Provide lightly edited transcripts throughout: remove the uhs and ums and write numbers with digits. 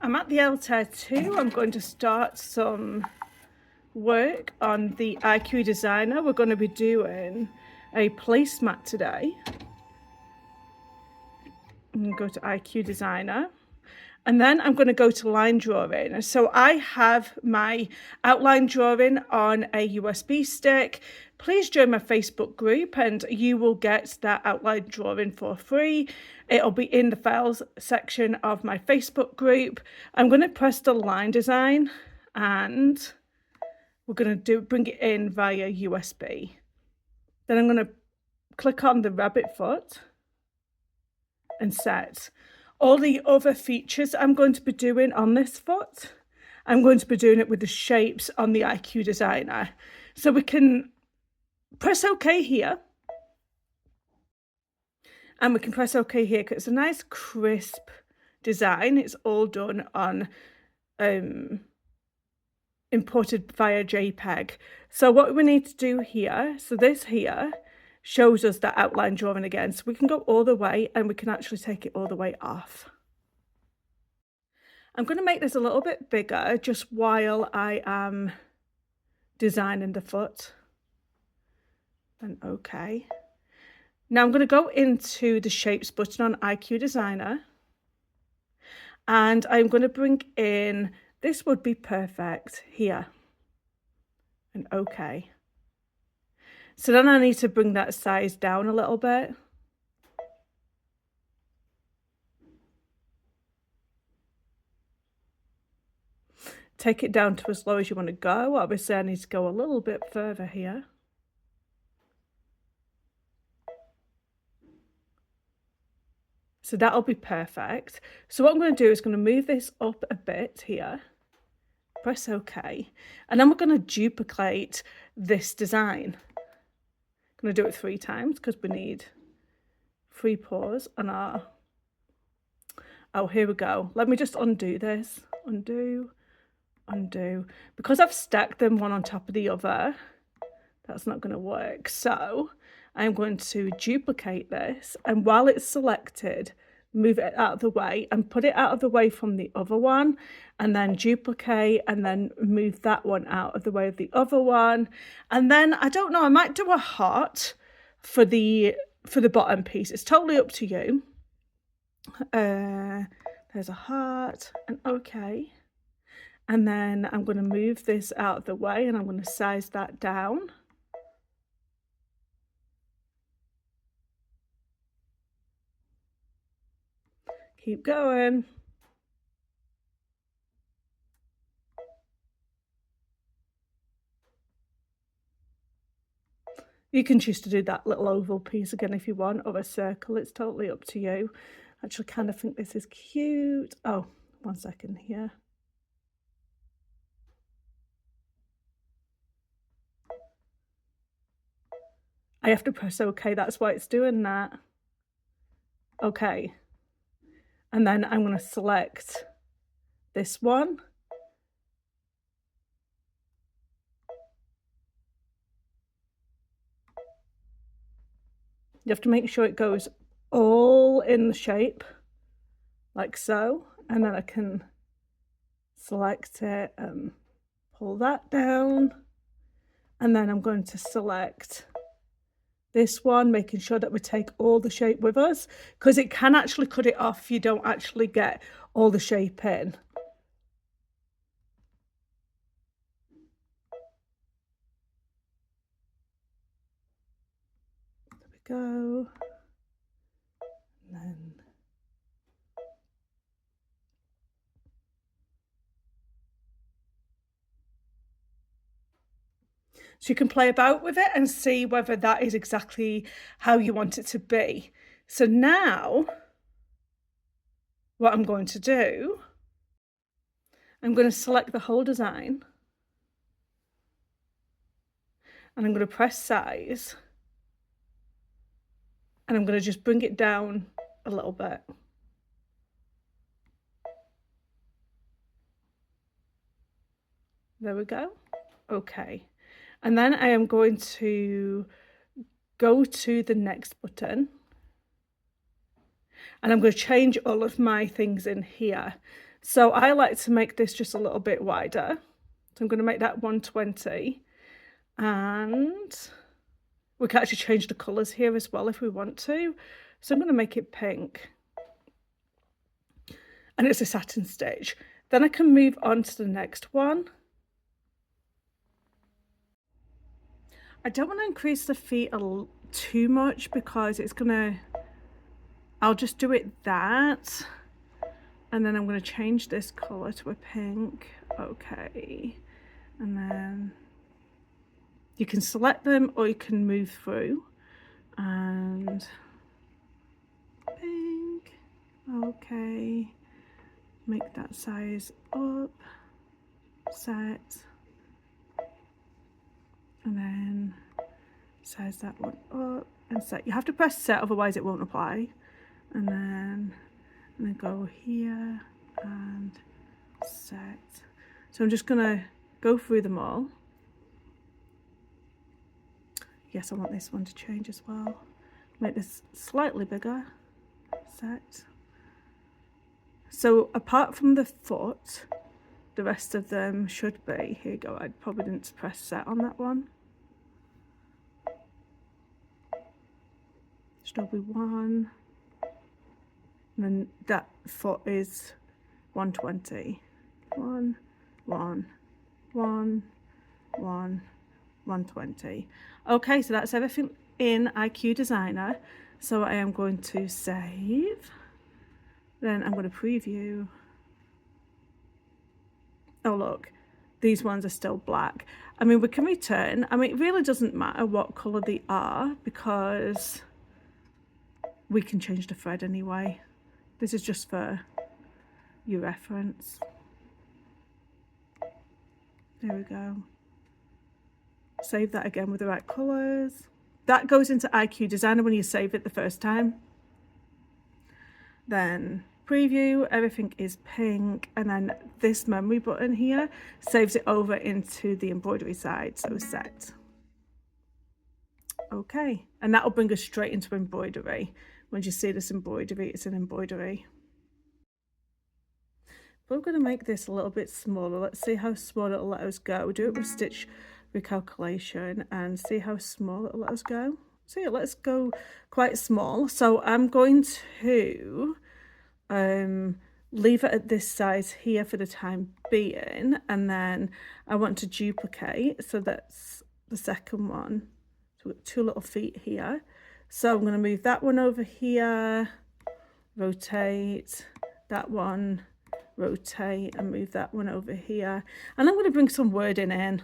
I'm at the Altair 2. I'm going to start some work on the IQ Designer. We're going to be doing a placemat today. I'm going to go to IQ Designer. And then I'm going to go to line drawing. So I have my outline drawing on a USB stick. Please join my Facebook group and you will get that outline drawing for free. It'll be in the files section of my Facebook group. I'm going to press the line design and we're going to bring it in via USB. Then I'm going to click on the rabbit foot and set. All the other features I'm going to be doing on this foot, I'm going to be doing it with the shapes on the IQ Designer. So we can press OK here. And we can press OK here because it's a nice crisp design. It's all done on imported via JPEG. So what we need to do here, so this here shows us that outline drawing again. So we can go all the way and we can actually take it all the way off. I'm going to make this a little bit bigger just while I am designing the foot. And OK. Now I'm going to go into the shapes button on IQ Designer. And I'm going to bring in, this would be perfect here. And OK. So then I need to bring that size down a little bit. Take it down to as low as you want to go. Obviously, I need to go a little bit further here. So that'll be perfect. So what I'm going to do is going to move this up a bit here. Press OK. And then we're going to duplicate this design. I'm going to do it 3 times because we need 3 paws on our... Oh, here we go. Let me just undo this. Undo, undo. Because I've stacked them one on top of the other, that's not going to work. So I'm going to duplicate this, and while it's selected, move it out of the way and put it out of the way from the other one, and then duplicate and then move that one out of the way of the other one. And then I don't know, I might do a heart for the bottom piece. It's totally up to you. There's a heart and OK. And then I'm going to move this out of the way and I'm going to size that down. Keep going. You can choose to do that little oval piece again if you want, or a circle. It's totally up to you. I actually kind of think this is cute. Oh, 1 second here. I have to press OK. That's why it's doing that. OK. And then I'm going to select this one. You have to make sure it goes all in the shape, like so. And then I can select it and pull that down. And then I'm going to select this one, making sure that we take all the shape with us, because it can actually cut it off if you don't actually get all the shape in. There we go. And then so you can play about with it and see whether that is exactly how you want it to be. So now what I'm going to do, I'm going to select the whole design and I'm going to press size and I'm going to just bring it down a little bit. There we go. Okay. And then I am going to go to the next button and I'm going to change all of my things in here. So I like to make this just a little bit wider. So I'm going to make that 120, and we can actually change the colours here as well if we want to. So I'm going to make it pink, and it's a satin stitch. Then I can move on to the next one. I don't want to increase the feet too much because it's gonna, I'll just do it that, and then I'm going to change this colour to a pink. Okay, and then you can select them or you can move through, and pink. Okay, make that size up, set, and then size that one up and set. You have to press set, otherwise it won't apply. And then go here and set. So I'm just gonna go through them all. Yes, I want this one to change as well. Make this slightly bigger. Set. So apart from the foot, the rest of them should be, here you go, I probably didn't press set on that one. Should be 1. And then that foot is 120. 1, 1, 1, 1, 120. Okay, so that's everything in IQ Designer. So I am going to save. Then I'm going to preview. Oh look, these ones are still black. I mean, we can return. I mean, it really doesn't matter what colour they are because we can change the thread anyway. This is just for your reference. There we go. Save that again with the right colours. That goes into IQ Designer when you save it the first time. Then preview, everything is pink, and then this memory button here saves it over into the embroidery side, so set. Okay, and that'll bring us straight into embroidery. When you see this embroidery, it's an embroidery. But I'm going to make this a little bit smaller. Let's see how small it'll let us go. Do it with stitch recalculation and see how small it'll let us go. So yeah, let's go quite small. So I'm going to leave it at this size here for the time being, and then I want to duplicate, so that's the second one. So we've got 2 little feet here. So I'm going to move that one over here, rotate that one, rotate, and move that one over here. And I'm going to bring some wording in.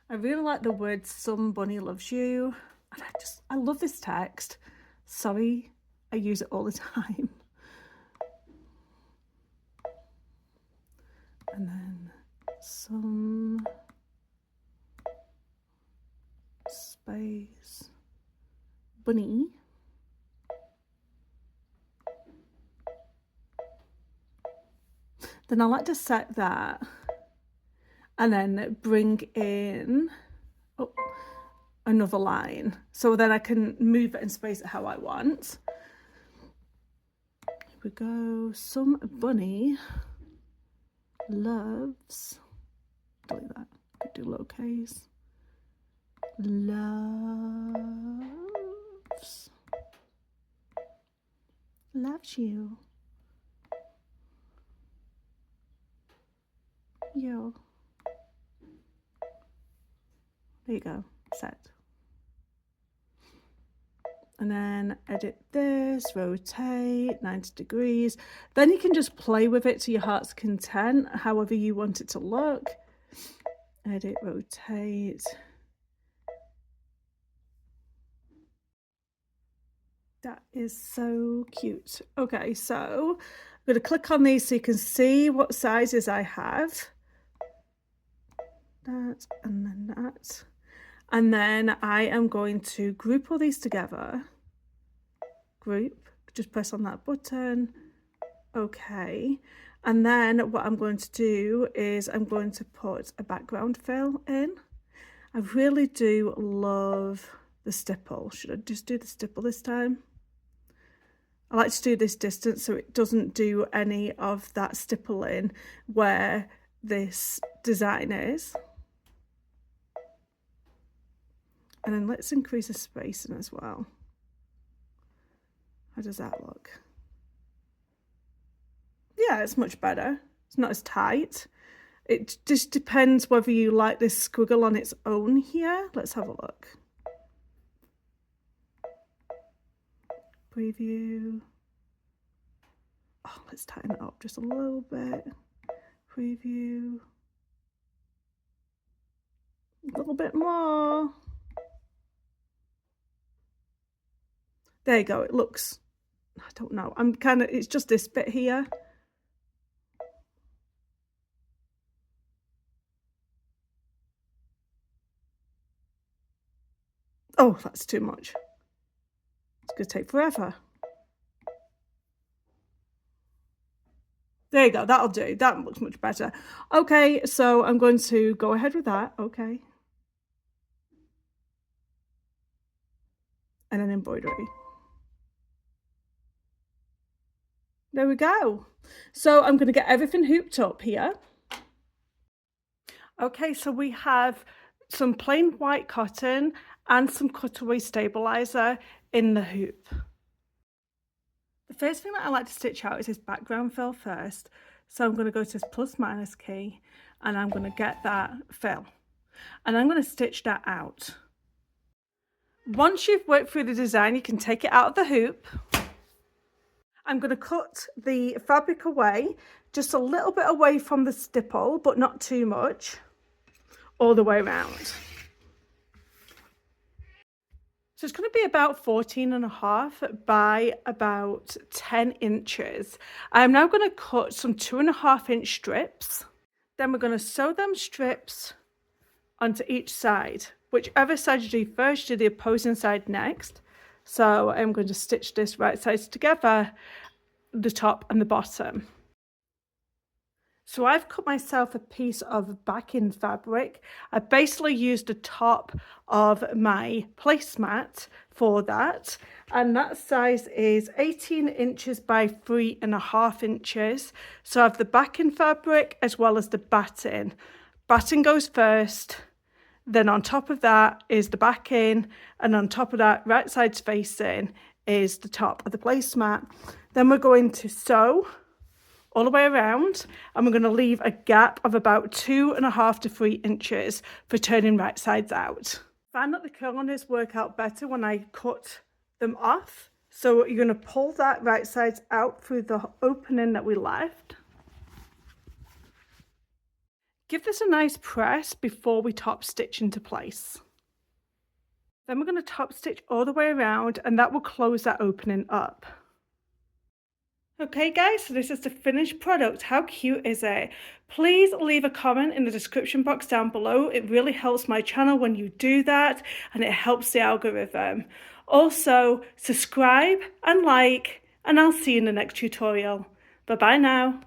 I really like the words "Some bunny loves you." And I love this text. Sorry, I use it all the time. And then some space bunny. Then I like to set that and then bring in another line, so then I can move it and space it how I want. Here we go. Some bunny loves, delete that, could do lowercase, loves you. Yo. There you go, set. And then edit this, rotate 90 degrees. Then you can just play with it to your heart's content, however you want it to look. Edit, rotate. That is so cute. Okay, so I'm going to click on these so you can see what sizes I have. That and then that. And then I am going to group all these together. Group, just press on that button. Okay. And then what I'm going to do is I'm going to put a background fill in. I really do love the stipple. Should I just do the stipple this time? I like to do this distance so it doesn't do any of that stippling where this design is. And then let's increase the spacing as well. How does that look? Yeah, it's much better. It's not as tight. It just depends whether you like this squiggle on its own here. Let's have a look. Preview. Oh, let's tighten it up just a little bit. Preview. A little bit more. There you go. It looks, I don't know. It's just this bit here. Oh, that's too much. It's going to take forever. There you go. That'll do. That looks much better. Okay, so I'm going to go ahead with that. Okay. And then embroidery. There we go. So I'm going to get everything hooped up here. Okay, so we have some plain white cotton and some cutaway stabilizer in the hoop. The first thing that I like to stitch out is this background fill first. So I'm going to go to this plus/minus key and I'm going to get that fill. And I'm going to stitch that out. Once you've worked through the design, you can take it out of the hoop. I'm going to cut the fabric away, just a little bit away from the stipple, but not too much, all the way around. So it's going to be about 14.5 by about 10 inches. I'm now going to cut some 2.5-inch strips. Then we're going to sew them strips onto each side. Whichever side you do first, do the opposing side next. So I'm going to stitch this right sides together, the top and the bottom. So I've cut myself a piece of backing fabric. I basically used the top of my placemat for that. And that size is 18 inches by 3.5 inches. So I have the backing fabric as well as the batting. Batting goes first. Then on top of that is the backing. And on top of that, right sides facing, is the top of the placemat. Then we're going to sew all the way around, and we're going to leave a gap of about 2.5 to 3 inches for turning right sides out. I find that the corners work out better when I cut them off. So you're going to pull that right sides out through the opening that we left. Give this a nice press before we top stitch into place. Then we're going to top stitch all the way around, and that will close that opening up. Okay guys, so this is the finished product. How cute is it? Please leave a comment in the description box down below. It really helps my channel when you do that, and it helps the algorithm. Also, subscribe and like, and I'll see you in the next tutorial. Bye bye now.